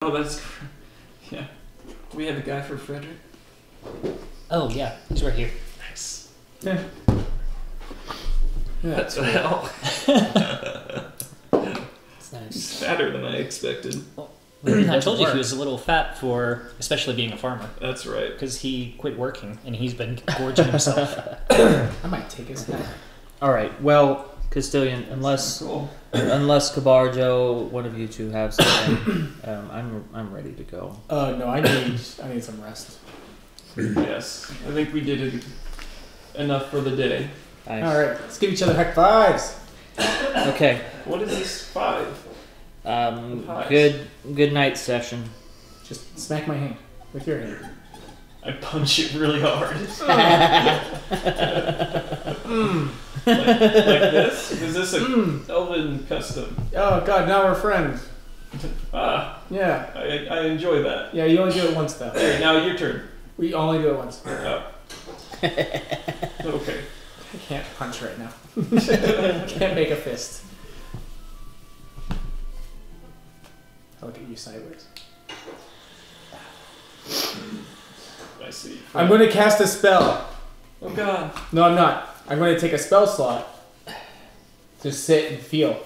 Oh, that's... Yeah. We have a guy for Frederick. Oh, yeah. He's right here. Nice. Yeah. That's the hell. It's nice. He's fatter than I expected. Well, I told you he was a little fat for, especially being a farmer. That's right. Because he quit working, and he's been gorging himself. I might take his head. Alright, well, Castilian, unless Kabar, Joe, one of you two have something, I'm ready to go. No, I need some rest. Yes. I think we did it enough for the day. Nice. Alright, let's give each other heck fives. Okay. What is this 5? Good night session. Just smack my hand with your hand. I punch it really hard. Like this? Is this a Elven custom? Oh god, now we're friends. Yeah. Yeah. I enjoy that. Yeah, you only do it once though. Okay, now your turn. We only do it once. Oh. Okay. I can't punch right now. Can't make a fist. I'll look at you sideways. I see. I'm going to cast a spell. Oh god. No, I'm not. I'm going to take a spell slot to sit and feel.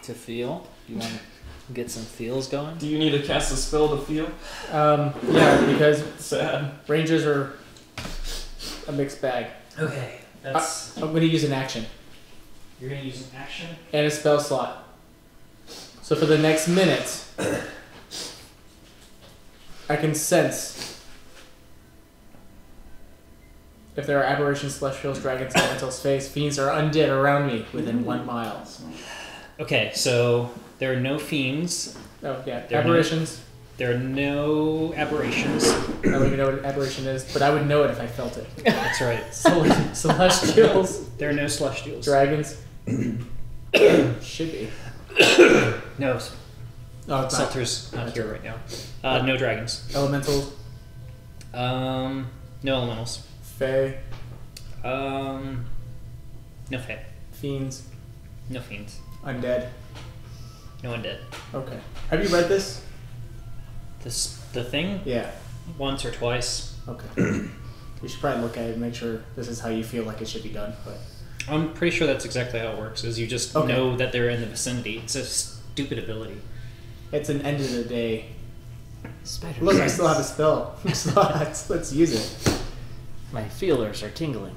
To feel? You want to get some feels going? Do you need to cast a spell to feel? Yeah, because Sad. rangers are a mixed bag. Okay, that's... I'm going to use an action You're going to use an action? and a spell slot. So for the next minute, I can sense if there are aberrations, celestials, dragons, elementals, fays, fiends, or undead around me within 1 mile. Okay, so there are no fiends. Oh yeah, There are aberrations. There are no aberrations. I don't even know what an aberration is, but I would know it if I felt it. That's right. Celestials, There are no celestials. dragons. Should be. No, Oh, it's not. Seltzer's not here right now. No dragons. Elementals, No elementals. fae, No fae. fiends, No fiends. undead. No undead. Okay. Have you read this? The thing? Yeah. Once or twice. Okay. We should probably look at it and make sure this is how you feel like it should be done. But I'm pretty sure that's exactly how it works, is you just Okay. know that they're in the vicinity. It's a stupid ability. it's an end of the day. Spider Look, I sense. still have a spell. Let's use it. My feelers are tingling.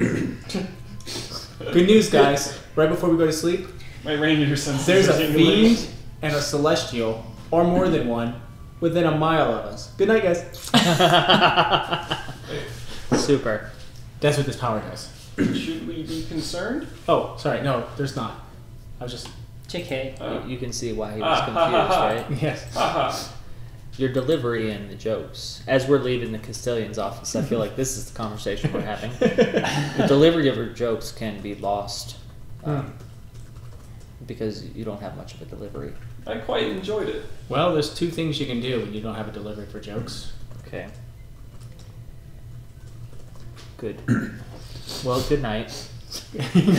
Good news, guys. Right before we go to sleep, My ranger senses there's are a tingling. fiend and a celestial, or more than one, within 1 mile of us. Good night, guys. Super. That's what this power does. Should we be concerned? Oh, sorry. No, there's not. I was just... JK. You can see why he was confused, right? Yes. Haha. Your delivery and the jokes. As we're leaving the Castilian's office, I feel like this is the conversation we're having. The delivery of your jokes can be lost because you don't have much of a delivery. I quite enjoyed it. Well, there's 2 things you can do when you don't have a delivery for jokes. Okay. Good. Well, good night. Good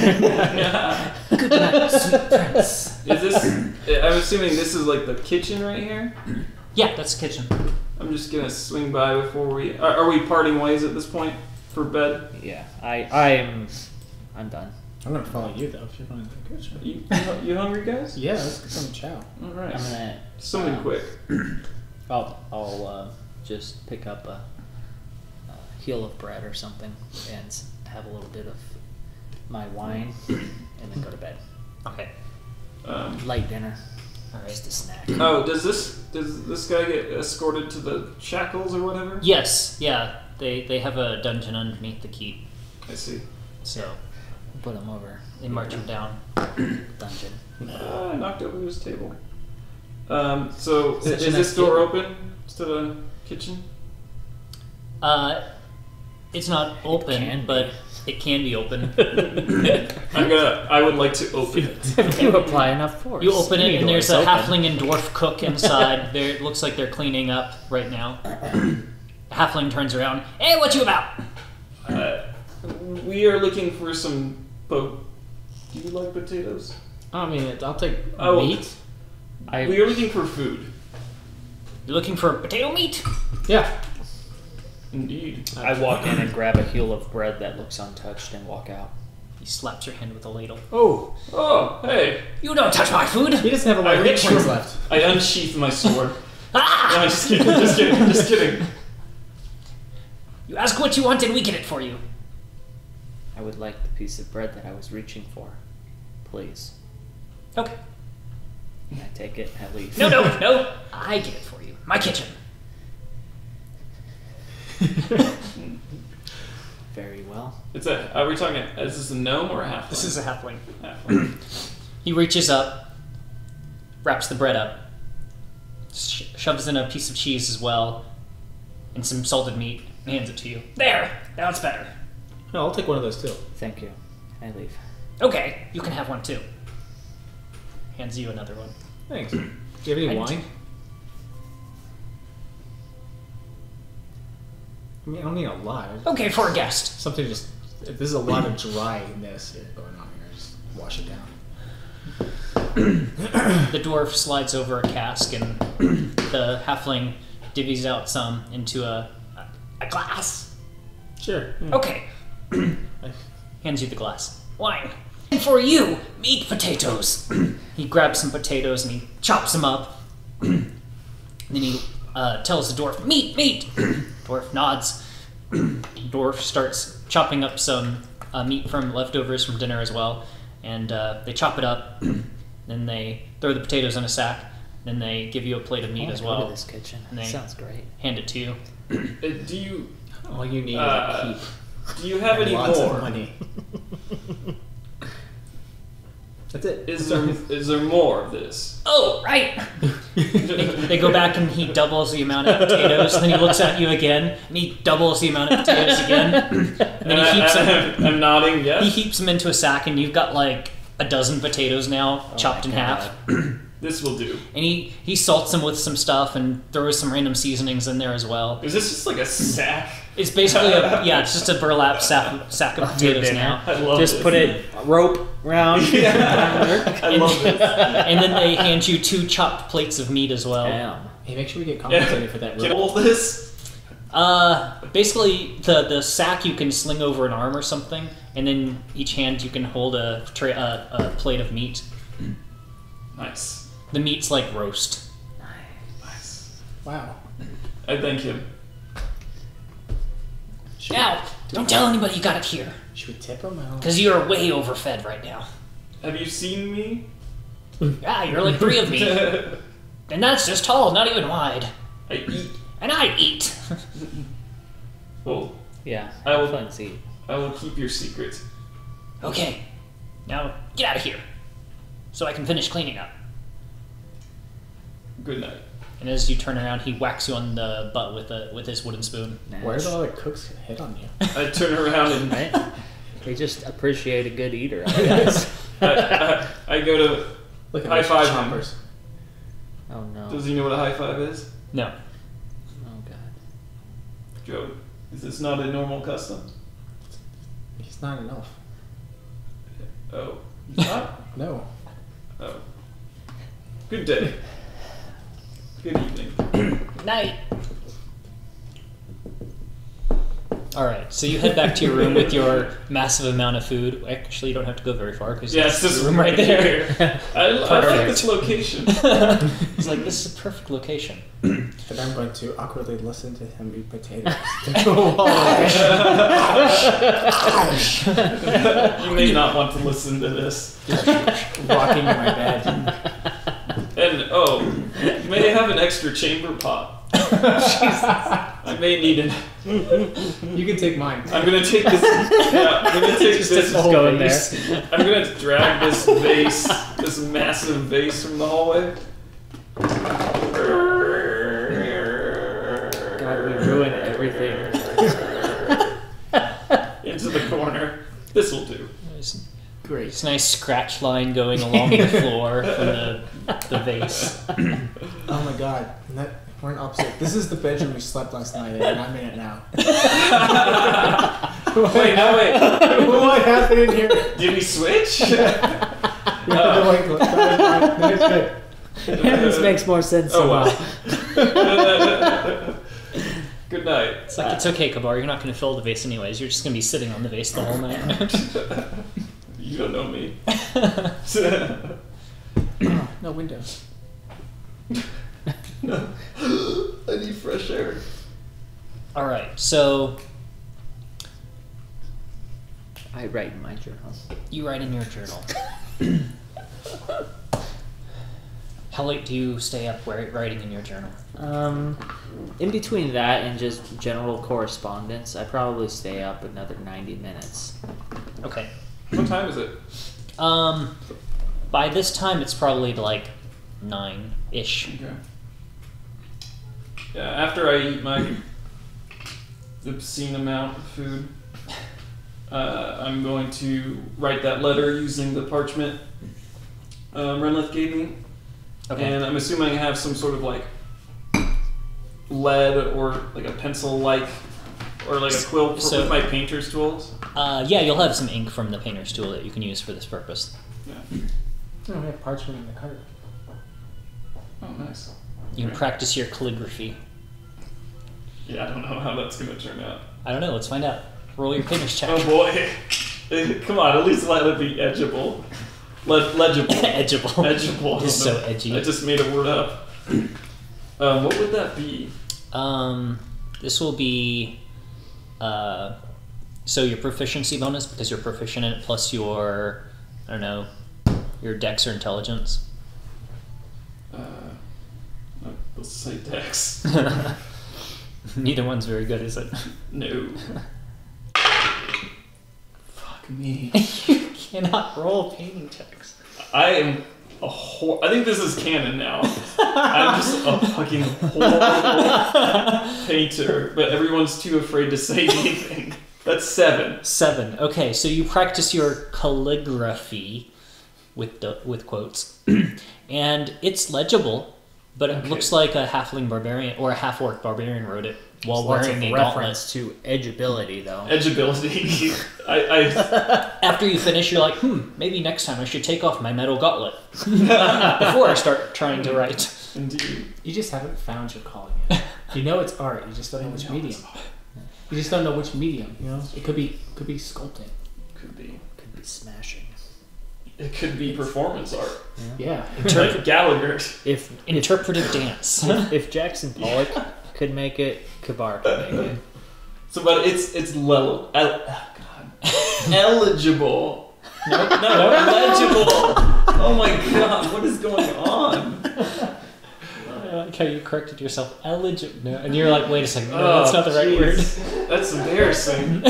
night, sweet prince. Is this... I'm assuming this is like the kitchen right here? Yeah, that's the kitchen. I'm just gonna swing by before we... Are we parting ways at this point for bed? Yeah, I'm done. I'm going to follow you, though, if you're going to the kitchen. You hungry, guys? Yeah, let's get some chow. Alright. I'm gonna. Something quick. I'll just pick up a heel of bread or something and have a little bit of my wine and then go to bed. Okay. Light dinner. Alright. Just a snack. Oh, does this guy get escorted to the shackles or whatever? Yes, yeah. They have a dungeon underneath the keep. I see. So Put him over. they march him down. Dungeon. I knocked over his table. So Such is a this nice door kid. open to the kitchen? It's not open, can but it can be open. I would like to open it. If you apply enough force. You open it, Any and there's door's a open. halfling and dwarf cook inside. It looks like they're cleaning up right now. Halfling turns around. Hey, what you about? We are looking for some Do you like potatoes? I mean, I'll take Oh. meat. We are looking for food. You looking for potato meat? Yeah. Indeed. I walk in and grab a heel of bread that looks untouched and walk out. He slaps your hand with a ladle. Oh, Oh, hey. You don't touch my food! he doesn't have a lot of hit points left. I unsheath my sword. Ah! No, just kidding, just kidding, just kidding. You ask what you want and we get it for you. I would like the piece of bread that I was reaching for. Please. Okay. I take it and I leave. No. I get it for you. My kitchen. Very well. Are we talking, is this a gnome or a halfling? This is a halfling. halfling. He reaches up, wraps the bread up, shoves in a piece of cheese as well, and some salted meat, and hands it to you. There! Now it's better. No, I'll take one of those too. Thank you. I leave. Okay, you can have one too. Hands you another one. Thanks. Do you have any wine? I mean, I don't need a lot. Okay, for a guest. Something just... There's a lot of dryness here going on here. Just wash it down. The dwarf slides over a cask, and the halfling divvies out some into a glass. Sure. Okay. Hands you the glass. Wine. And for you, meat potatoes. He grabs some potatoes and he chops them up. Then he tells the dwarf, meat, meat. Dwarf nods. Dwarf starts chopping up some meat from leftovers from dinner as well. And they chop it up. Then they throw the potatoes in a sack. Then they give you a plate of meat as well. Go to this kitchen. And they Sounds great. hand it to you. Do you... All you need is a keep. Do you have And any lots more? of money. That's it. Is there more of this? Oh, right. They go back and he doubles the amount of potatoes. Then he looks at you again and he doubles the amount of potatoes again. And then he heaps them. I'm nodding, yes. He heaps them into a sack, and you've got like a dozen potatoes now, chopped in half. This will do. And he salts them with some stuff and throws some random seasonings in there as well. Is this just like a sack? It's basically it's just a burlap sack of potatoes now. I love Just this. put it rope round. I love this. And then they hand you 2 chopped plates of meat as well. Damn. Hey, make sure we get compensated for that. Can I rope. hold this? Basically, the sack you can sling over an arm or something, and then each hand you can hold a plate of meat. Nice. The meat's like roast. Nice. Wow. I thank him. Now, don't tell anybody you got it here, Should we tip him? because you're way overfed right now. Have you seen me? Yeah, you're like 3 of me, and that's just tall, not even wide. I eat. And I eat. Well, Yeah. I will- Fancy. I will keep your secret. Okay, now get out of here, so I can finish cleaning up. Good night. And as you turn around, he whacks you on the butt with his wooden spoon. Where did all the cooks hit on you? I turn around and Right? They just appreciate a good eater, I guess. I go to Look at high those five him. choppers. Oh no. Does he know what a high five is? No. Oh god. Joe, is this not a normal custom? He's not enough. Oh. He's not? No. Oh. Good day. Good evening. Night. All right, so you head back to your room with your massive amount of food. Actually, you don't have to go very far because Yeah, it's this room right there. I like Perfect. this location. He's like, this is a perfect location. And I'm going to awkwardly listen to him eat potatoes. You may not want to listen to this. Rocking in my bed. And may I have an extra chamber pot? I may need it. You can take mine. I'm gonna take this. Yeah, I'm gonna take this. Just go in there. I'm gonna drag this vase, this massive vase, from the hallway. God, we ruin everything. Into the corner. This will do. There's Great. this nice scratch line going along the floor from the vase. Oh my god. We're in opposite. This is the bedroom we slept last night in, and I'm in it now. Wait, no, wait. What happened in here? Did we switch? That was good. This makes more sense Oh, somehow. wow. Good night. It's like, it's okay, Kabar, you're not going to fill the vase anyways. You're just going to be sitting on the vase the whole night. You don't know me. No windows. No. I need fresh air. Alright, so I write in my journal. you write in your journal. How late do you stay up writing in your journal? In between that and just general correspondence, I probably stay up another 90 minutes. Okay. What time is it? By this time, it's probably like 9-ish. Okay. Yeah, after I eat my obscene amount of food, I'm going to write that letter using the parchment Renlith gave me. Okay. And I'm assuming I have some sort of like lead or like a pencil-like or like a quill with my painter's tools. Yeah, you'll have some ink from the painter's tool that you can use for this purpose. Yeah. Oh, we have parchment in the cart. Oh, nice. You can practice your calligraphy. Yeah, I don't know how that's going to turn out. I don't know, let's find out. Roll your painter's check. Oh boy. Come on, at least let it be edgeable. Legible. Edgeable. Edgeable. It's so edgy. I just made a word up. What would that be? This will be, so your proficiency bonus, because you're proficient in it, plus your, I don't know, your dex or intelligence. Let's say dex. Neither one's very good, is it? No. Fuck me. You cannot roll painting checks. I am a I think this is canon now. I'm just a fucking horrible painter, but everyone's too afraid to say anything. That's 7. 7. Okay, so you practice your calligraphy with quotes, and it's legible, but it looks like a halfling barbarian or a half-orc barbarian wrote it while wearing a gauntlet. Reference to edgeability, though. Edgeability. I After you finish, you're like, maybe next time I should take off my metal gauntlet before I start trying to write. Indeed. You just haven't found your calling yet. You know it's art. You just don't know which medium. You just don't know which medium. You know, it could be sculpting. Could be Smashing. It could be performance art. Yeah. Like Gallagher. If Interpretive dance. if Jackson Pollock could make it, Kabar could make it. So, but it's eligible. No, legible. Oh my god, what is going on? I like how you corrected yourself. Eligible. No, and you're like, wait a second. No, Oh, that's not the right jeez. word. That's embarrassing.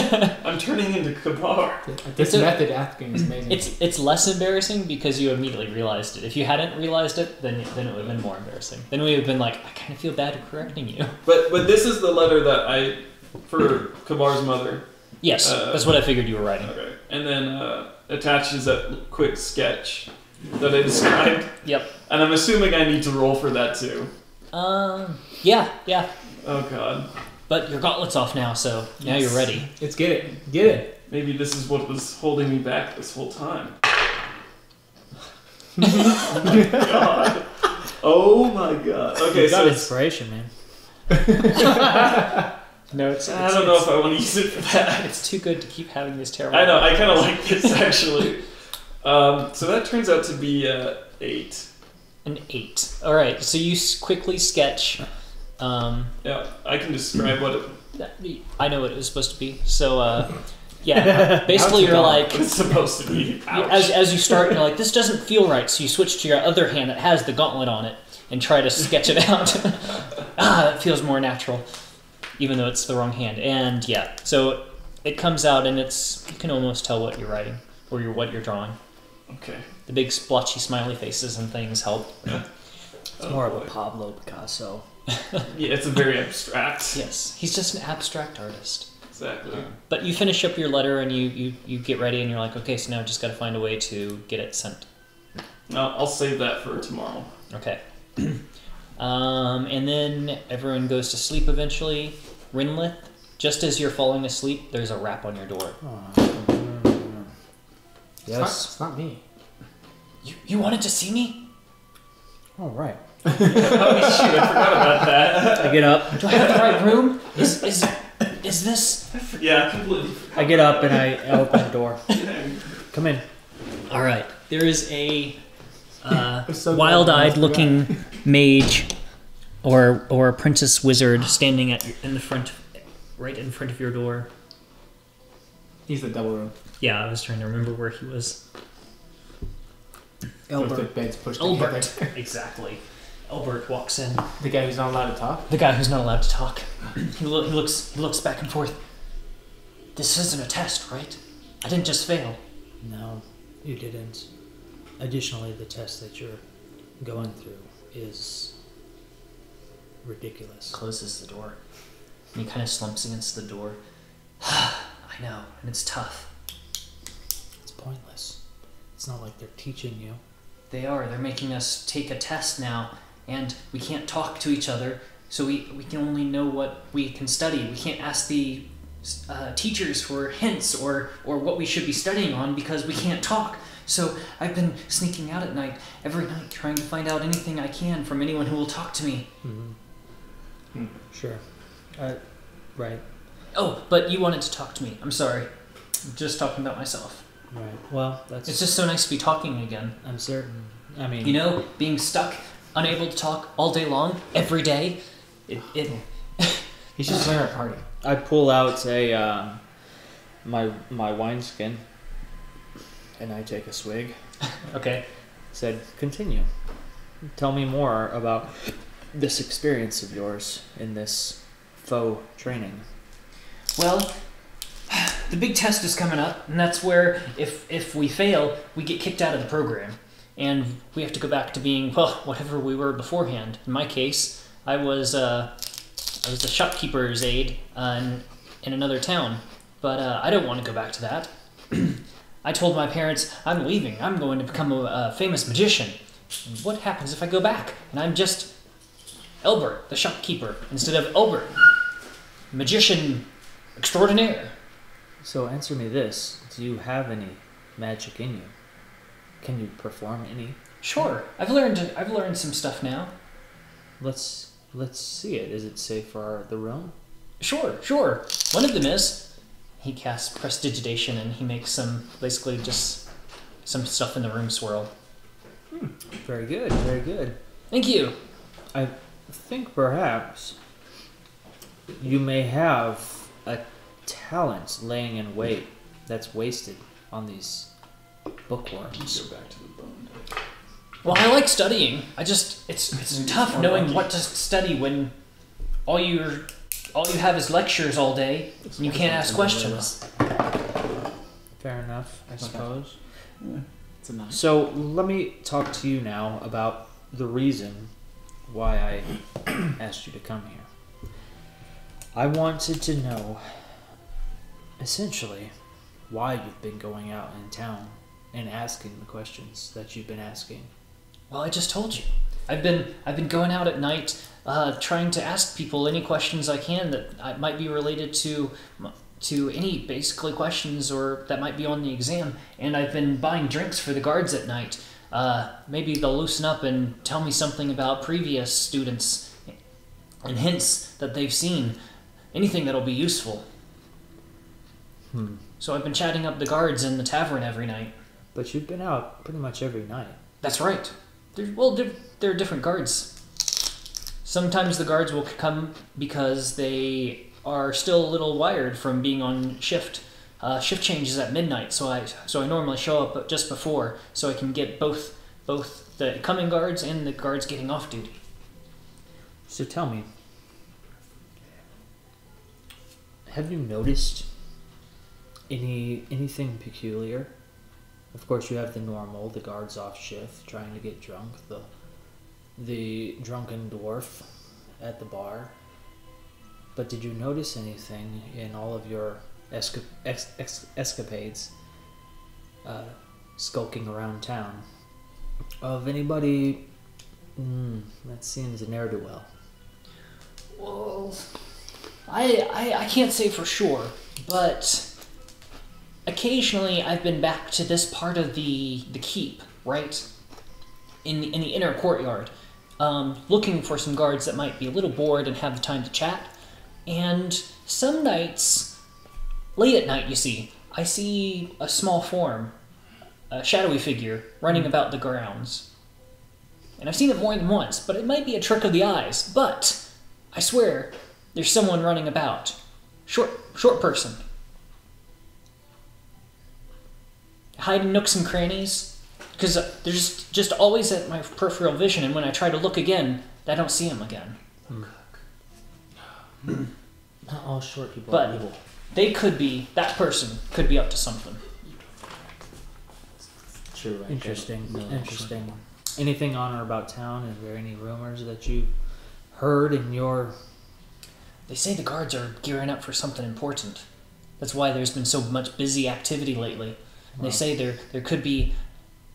I'm turning into Kabar. This method acting is amazing. It's less embarrassing because you immediately realized it. If you hadn't realized it, then it would have been more embarrassing. Then we would have been like, I kind of feel bad correcting you. But this is the letter that for Kabar's mother. Yes, that's what I figured you were writing. Okay. And then attaches that quick sketch that I described. Yep. And I'm assuming I need to roll for that too. Yeah. Oh god. But your gauntlet's off now, so now you're ready. Let's get it. Get it. Maybe this is what was holding me back this whole time. Oh my god. Oh my god. Okay, You got so inspiration, man. No, I don't know if I want to use it for that. It's too good to keep having this terrible. I know, I kind of like this actually. So that turns out to be 8. An 8. All right, so you quickly sketch. Yeah, I can describe what I know what it was supposed to be. So, yeah, basically you're like, it's supposed to be. Ouch. as you start, you're like, this doesn't feel right. So you switch to your other hand that has the gauntlet on it and try to sketch it out. That feels more natural, even though it's the wrong hand. And yeah, so it comes out and you can almost tell what you're writing or what you're drawing. Okay. The big splotchy smiley faces and things help. It's more of a Pablo Picasso. Yeah, it's a very abstract. Yes, he's just an abstract artist. Exactly. But you finish up your letter and you get ready and you're like, okay, so now I just got to find a way to get it sent. No, I'll save that for tomorrow. Okay. And then everyone goes to sleep eventually. Renlith, just as you're falling asleep, there's a rap on your door. Yes. It's not me. You wanted to see me? All right. Holy shoot, I forgot about that. I get up. Do I have the right room? Is this? Yeah, completely. I get up and I open the door. Come in. All right. There is a So wild-eyed looking mage or apprentice wizard standing right in front of your door. He's the double room. Yeah, I was trying to remember where he was. With the Elbert. beds pushed Elbert. together. Exactly. Elbert walks in. The guy who's not allowed to talk. The guy who's not allowed to talk. He looks back and forth. This isn't a test, right? I didn't just fail. No, you didn't. Additionally, the test that you're going through is ridiculous. Closes the door. And he kind of slumps against the door. I know, and it's tough. It's pointless. It's not like they're teaching you. They are. They're making us take a test now, and we can't talk to each other, so we can only know what we can study. We can't ask the teachers for hints or what we should be studying on because we can't talk. So I've been sneaking out at night, every night, trying to find out anything I can from anyone who will talk to me. Mm-hmm. Sure. Right. Oh, but you wanted to talk to me. I'm sorry. I'm just talking about myself. Right. Well, that's... It's just so nice to be talking again. I'm certain. I mean... You know, being stuck, unable to talk all day long, every day, it He's just playing our party. I pull out a my wineskin, and I take a swig. Okay. Said, continue. Tell me more about this experience of yours in this faux training. Well, the big test is coming up, and that's where if we fail, we get kicked out of the program, and we have to go back to being, well, whatever we were beforehand. In my case, I was the shopkeeper's aide in another town, but I don't want to go back to that. I told my parents, I'm leaving. I'm going to become a famous magician. And what happens if I go back and I'm just Elbert, the shopkeeper, instead of Elbert, magician extraordinaire? So answer me this. Do you have any magic in you? Can you perform any? Sure. I've learned some stuff now. Let's see it. Is it safe for the room? Sure. One of them is. He casts prestidigitation and he makes basically just some stuff in the room swirl. Very good, very good. Thank you. I think perhaps you may have a talent laying in wait that's wasted on these bookworms. Go back to the bone. Well, I like studying. It's tough knowing what to study when all you have is lectures all day and you can't ask questions. Fair enough, I suppose. Yeah. It's a nice. So let me talk to you now about the reason why I asked you to come here. I wanted to know, essentially, why you've been going out in town and asking the questions that you've been asking. Well, I just told you. I've been going out at night, trying to ask people any questions I can that might be related to any basically questions or that might be on the exam. And I've been buying drinks for the guards at night. Maybe they'll loosen up and tell me something about previous students and hints that they've seen. Anything that'll be useful. So I've been chatting up the guards in the tavern every night. But you've been out pretty much every night. That's right. There are different guards. Sometimes the guards will come because they are still a little wired from being on shift. Shift changes at midnight, so I normally show up just before, so I can get both the coming guards and the guards getting off duty. So tell me, have you noticed anything peculiar? Of course, you have the normal, the guards off shift, trying to get drunk, the drunken dwarf at the bar. But did you notice anything in all of your escapades, skulking around town, of anybody that seems a ne'er-do-well? Well, I can't say for sure, but occasionally I've been back to this part of the keep, right? In the inner courtyard. looking for some guards that might be a little bored and have the time to chat. And some nights, late at night, you see, I see a small form, a shadowy figure, running about the grounds. And I've seen it more than once, but it might be a trick of the eyes. But I swear, there's someone running about. Short person. Hide in nooks and crannies. Because they're just always at my peripheral vision, and when I try to look again, I don't see him again. Not all short people But are evil. that person could be up to something. True. Right? Interesting. No, Interesting. Anything on or about town? Is there any rumors that you heard in your... They say the guards are gearing up for something important. That's why there's been so much busy activity lately. And they say there could be,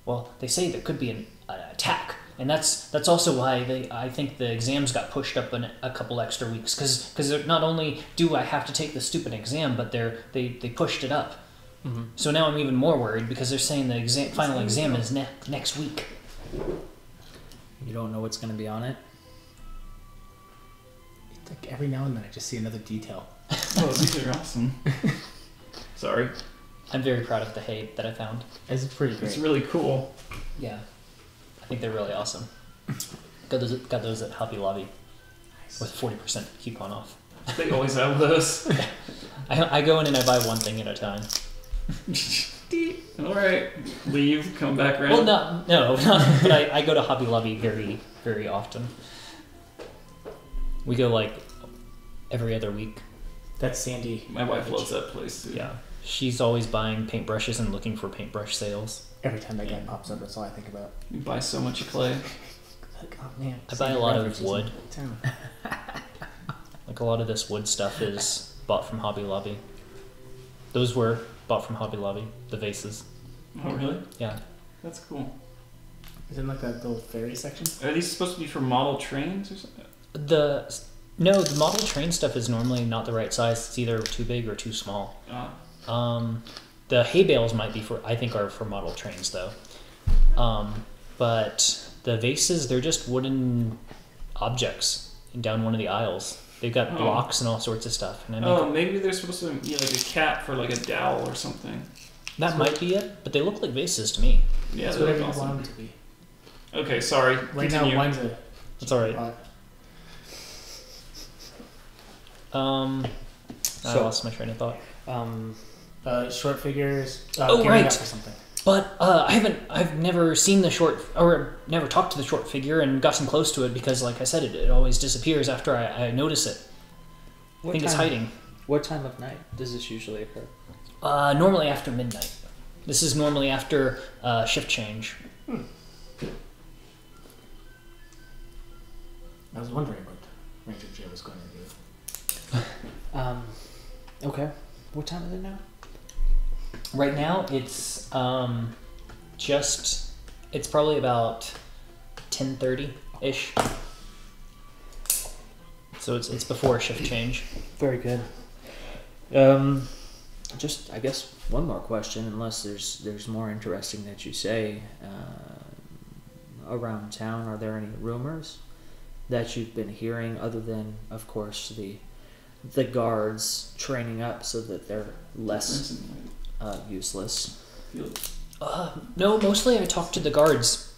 well, they say there could be an attack, and that's also why I think the exams got pushed up a couple extra weeks, because not only do I have to take the stupid exam, but they pushed it up. Mm-hmm. So now I'm even more worried because they're saying the final exam is next week. You don't know what's going to be on it? It's like every now and then I just see another detail. Oh, these are awesome. Sorry. I'm very proud of the hay that I found. It's pretty great. It's really cool. Yeah, I think they're really awesome. Got those at Hobby Lobby with 40% coupon off. They always have those. I go in and I buy one thing at a time. All right, leave, come back around. Well, no, not, but I go to Hobby Lobby very, very often. We go like every other week. That's Sandy. My wife loves that place too. Yeah, she's always buying paintbrushes and looking for paintbrush sales. Every time that guy pops up, that's all I think about. You buy so much clay. Like, oh man. I buy a lot of wood. Town. Like a lot of this wood stuff is bought from Hobby Lobby. Those were bought from Hobby Lobby. The vases. Oh really? Yeah. That's cool. Is it like that little ferry section? Are these supposed to be for model trains or something? The model train stuff is normally not the right size. It's either too big or too small. The hay bales might be are for model trains though. But the vases, they're just wooden objects down one of the aisles. They've got blocks and all sorts of stuff. And Maybe they're supposed to be like a cap for like a dowel or something. that might be it, but they look like vases to me. Yeah, That's they look whatever you awesome. want them to be. Okay, sorry. Right Continue. now, mine's a. It's all right. I lost my train of thought. Short figures. Oh, gearing right. up for something. But I've never seen the short, or never talked to the short figure and gotten close to it because, like I said, it always disappears after I notice it. I think it's hiding. What time of night does this usually occur? Normally after midnight. This is normally after shift change. I was wondering what Ranger Jay was going to do. Okay. What time is it now? Right now, it's it's probably about 10:30-ish. So it's before shift change. Very good. Just, I guess, one more question, unless there's more interesting that you say around town. Are there any rumors that you've been hearing, other than, of course, the guards training up so that they're less useless? No, mostly I talk to the guards,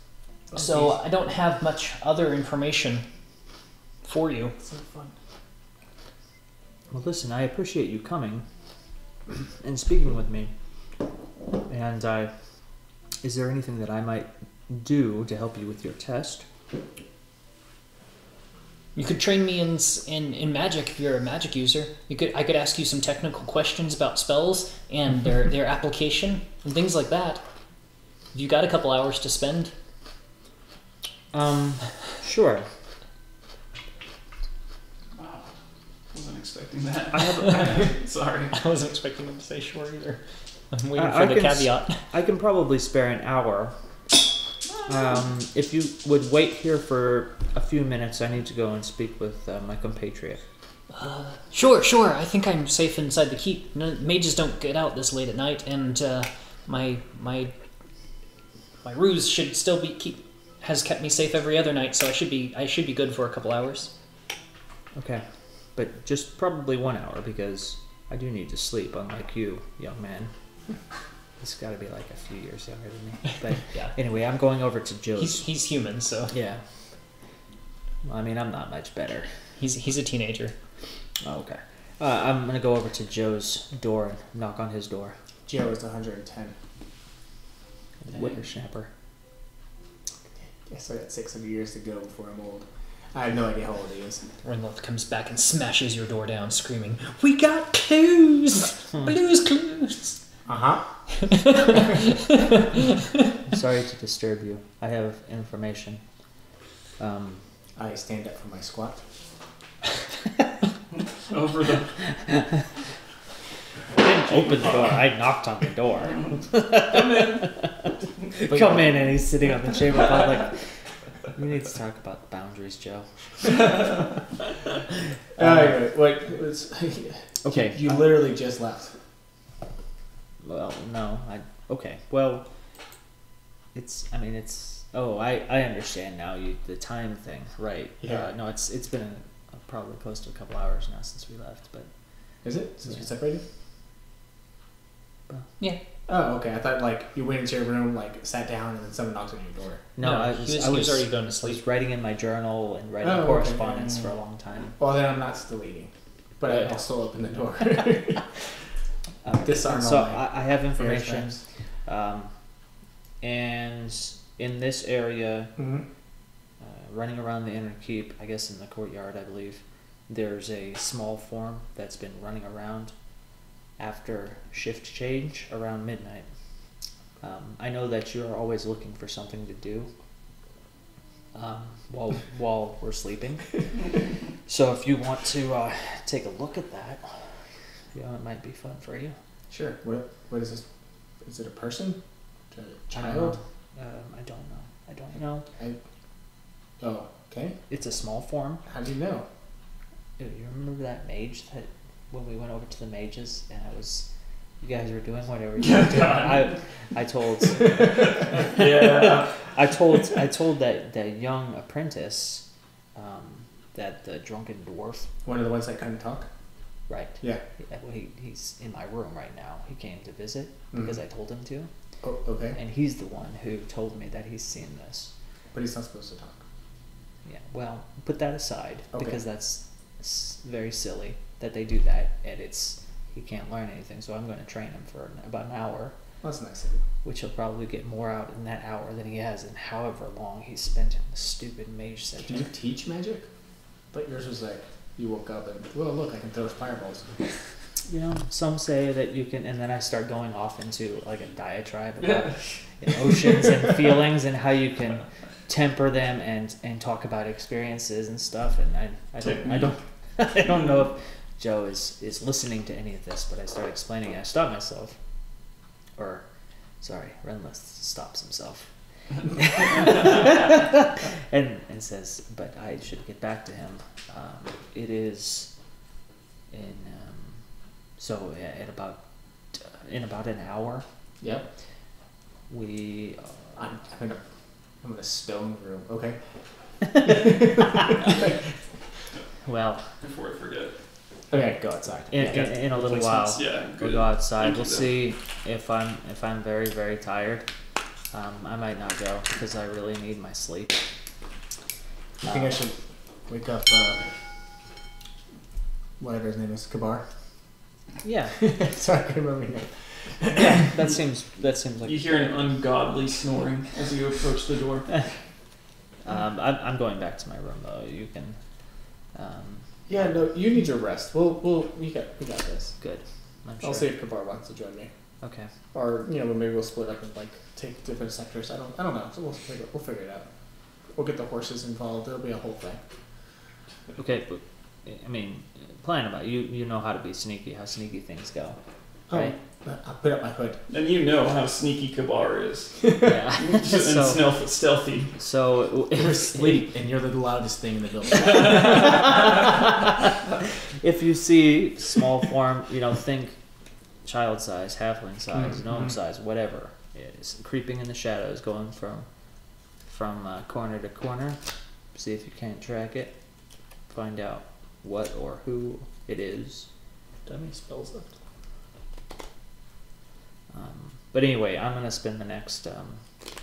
so I don't have much other information for you. So fun. Well, listen, I appreciate you coming and speaking with me. And is there anything that I might do to help you with your test? You could train me in magic if you're a magic user. I could ask you some technical questions about spells and their application and things like that. Have you got a couple hours to spend? Sure. Wasn't expecting that. Sorry. I wasn't expecting him to say sure either. I'm waiting I for the can caveat. I can probably spare an hour. If you would wait here for a few minutes, I need to go and speak with my compatriot. Sure. I think I'm safe inside the keep. No, mages don't get out this late at night, and my ruse should still keep has kept me safe every other night, so I should be good for a couple hours. Okay, but just probably 1 hour because I do need to sleep, unlike you, young man. He's got to be like a few years younger than me. But Yeah. anyway, I'm going over to Joe's. He's human, so Yeah. Well, I mean, I'm not much better. he's a teenager. Oh, okay. I'm gonna go over to Joe's door and knock on his door. Joe is 110. Whippersnapper. Yes, I got 600 years to go before I'm old. I have no idea how old he is. Renloth comes back and smashes your door down, screaming, "We got clues! Blues clues!" Uh-huh. Sorry to disturb you. I have information. I stand up from my squat. Over the. I didn't open the door. I knocked on the door. Come in. Come in, and he's sitting on the tablecloth like. We need to talk about boundaries, Joe. What was? Okay. You literally just left. Well, no. Okay. Well, it's. I mean, it's. Oh, I understand now. The time thing, right? Yeah. No, it's been probably close to a couple hours now since we left, but. Is it? Since Yeah. we separated? Yeah. Oh, okay. I thought like you went into your room, like sat down, and then someone knocked on your door. No, I he was was already going to I sleep. was writing in my journal and writing Oh, okay. correspondence for a long time. Well, then I'm not still eating, but I'll still open the door. Disarm So all my I have fear information, traps. and in this area, Mhm. running around the inner keep, I guess in the courtyard, I believe, there's a small form that's been running around after shift change around midnight. I know that you're always looking for something to do while we're sleeping. So if you want to take a look at that, it might be fun for you. Sure. What is this? Is it a person? A I don't child? know. I don't know. Oh, okay. It's a small form. How do you know? You remember that mage that when we went over to the mages and you guys were doing whatever you were doing. I told Yeah. I told that young apprentice that the drunken dwarf, One of the ones that couldn't talk? right? Yeah. He's in my room right now. He came to visit because I told him to, Oh, okay. and he's the one who told me that he's seen this. But he's not supposed to talk. Yeah. Well, put that aside Okay. because that's very silly that they do that, and he can't learn anything. So I'm going to train him for about an hour, That's nice of you. which he'll probably get more out in that hour than he has in however long he's spent in the stupid mage center. Can you teach magic? But yours was like, you woke up and, well, look, I can throw fireballs. You know, some say that you can, and then I start going off into like a diatribe about emotions and feelings and how you can temper them and talk about experiences and stuff. And I don't know if Joe is listening to any of this, but I start explaining. I stop myself, or sorry, Renlith stops himself. and says, but I should get back to him. It is in in about an hour. Yep. We I'm in a stone room. Okay. well Before I forget. Okay, go outside. in a little while Yeah, we'll good. go outside. Thank We'll you, see if I'm very, very tired. I might not go because I really need my sleep. You think I should wake up, whatever his name is, Kabar? Yeah, Sorry, I couldn't remember his name. yeah. That seems like You hear an ungodly snoring as you approach the door. I'm going back to my room though. You can. Yeah, no, you need your rest. We got this. Good. I'm sure. I'll see if Kabar wants to join me, Okay. or maybe we'll split up and like take different sectors. I don't know. So we'll figure it out. We'll get the horses involved. It'll be a whole thing. Okay, but I mean, plan about it. You know how to be sneaky. How sneaky things go, right? I'll put up my hood. And you know how sneaky Kabar is. Yeah. And stealthy. So You're asleep, and you're the loudest thing in the building. if you see small form, think child size, halfling size, gnome size, whatever it is, creeping in the shadows, going from from corner to corner. See if you can't track it. Find out what or who it is. Do I have any spells left? But anyway, I'm gonna spend the next.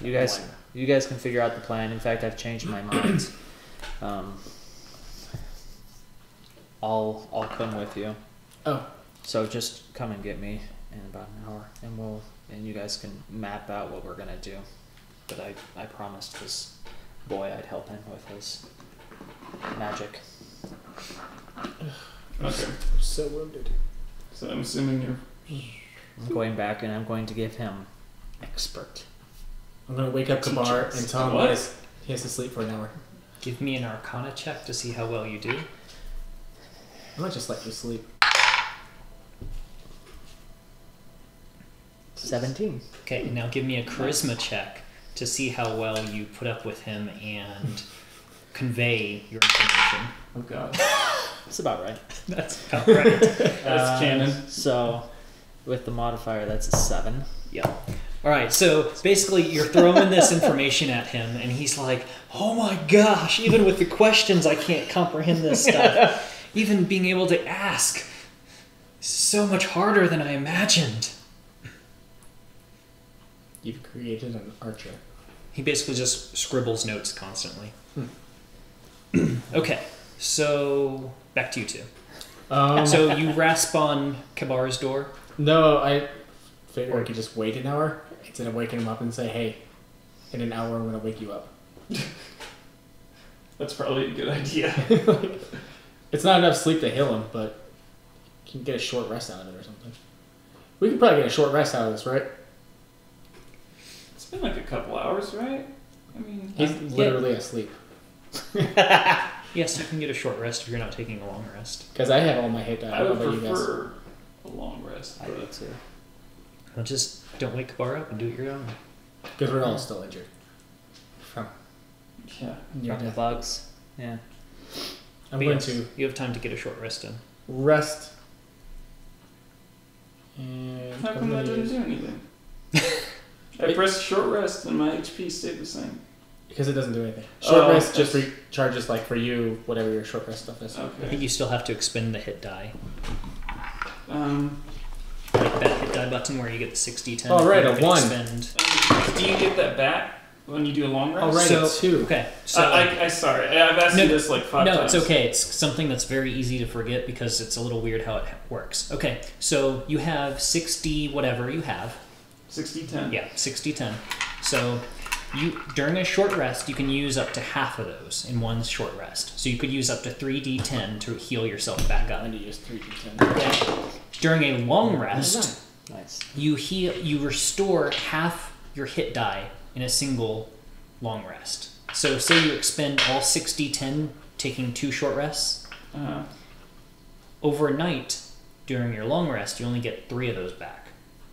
You guys can figure out the plan. In fact, I've changed my mind. I'll come with you. Oh, So just come and get me in about an hour, and you guys can map out what we're gonna do. But I promised this boy I'd help him with his magic. Okay. I'm so wounded. So I'm assuming you're. I'm going back and I'm going to give him expert. I'm gonna wake up Kabar Teachers. and tell him What? he has to sleep for an hour. Give me an Arcana check to see how well you do. I might just let you sleep. 17. Okay, and now give me a Charisma check to see how well you put up with him and convey your information. Oh god. That's about right. That's about right. That's canon. So, with the modifier, that's a 7. Yeah. All right. So basically, you're throwing this information at him, and he's like, "Oh my gosh! Even with the questions, I can't comprehend this stuff. Even being able to ask is so much harder than I imagined." You've created an archer. He basically just scribbles notes constantly. Okay. So back to you two. So you rasp on Kabar's door. No, I figured I could just wait an hour instead of waking him up and say, "Hey, in an hour I'm gonna wake you up." That's probably a good idea. It's not enough sleep to heal him, but you can get a short rest out of it or something. We could probably get a short rest out of this, right? It's been like a couple hours, right? I mean, He's literally asleep. Yes, you can get a short rest if you're not taking a long rest. Because I have all my hit die. I How would about you guys? prefer a long rest. I do But too. Well, just don't wake Kabar up and do it your own. Because we're all still injured. From yeah. near From the death. bugs. Yeah. I'm But going yes, to You have time to get a short rest in. rest. And How I'm come that gonna didn't use- do anything? I pressed short rest and my HP stayed the same. Because it doesn't do anything. Short Oh, rest just that's- recharges, like, for you, whatever your short rest stuff is. I think Okay. you still have to expend the hit die. Um, Like that hit die button where you get the 60-10. Oh, right, you a can 1. Expend. do you get that back when you do a long rest? Oh, right, So- it's 2. Okay, so I sorry. I've asked No, you this like 5 no, times. it's okay. It's something that's very easy to forget because it's a little weird how it works. Okay, so you have 60 whatever you have. 60-10. Yeah, 60-10. So you during a short rest, you can use up to half of those in one short rest. So you could use up to 3d10 to heal yourself back I'm up. going to use 3d10. During a long rest, Nice. you restore half your hit die in a single long rest. So say you expend all 60-10 taking 2 short rests. Uh-huh. Overnight, during your long rest, you only get 3 of those back.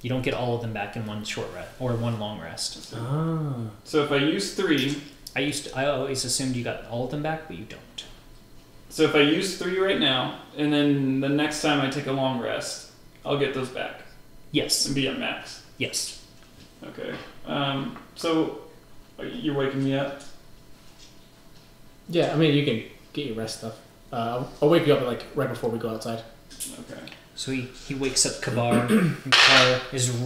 You don't get all of them back in one short rest or one long rest. Oh. So if I use 3, I always assumed you got all of them back, but you don't. so if I use 3 right now, and then the next time I take a long rest, I'll get those back Yes. and be at max. Yes. Okay. So you're waking me up. Yeah, I mean, you can get your rest stuff. I'll wake you up, like, right before we go outside. Okay. So he wakes up Kabar. And Kabar is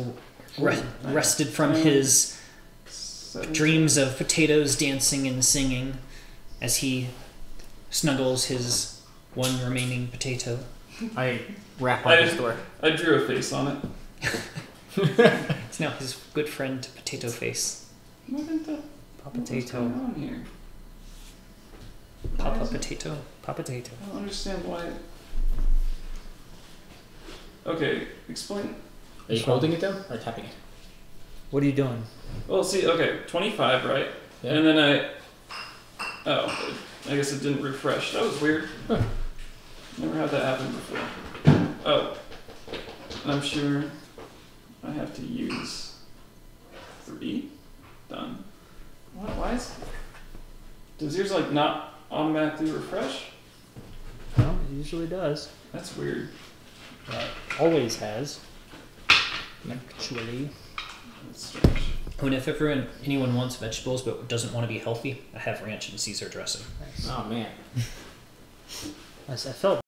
rested from his 17. dreams of potatoes dancing and singing as he snuggles his one remaining potato. I rap I on his just- door. I drew a face on it. It's now his good friend Potato Face. What the? Papa What's Potato. going on here? Papa Why is it- Potato. Papa Potato. I don't understand why. Okay, explain. Are you holding it down or tapping it? What are you doing? Well, see, okay, 25, right? Yeah. And then oh, I guess it didn't refresh. That was weird. Huh. Never had that happen before. Oh, and I'm sure I have to use 3. Done. Why is... Does yours, like, not automatically refresh? No, it usually does. That's weird. Always has. Actually. That's strange. When if ever anyone wants vegetables but doesn't want to be healthy, I have ranch and Caesar dressing. Oh man. I felt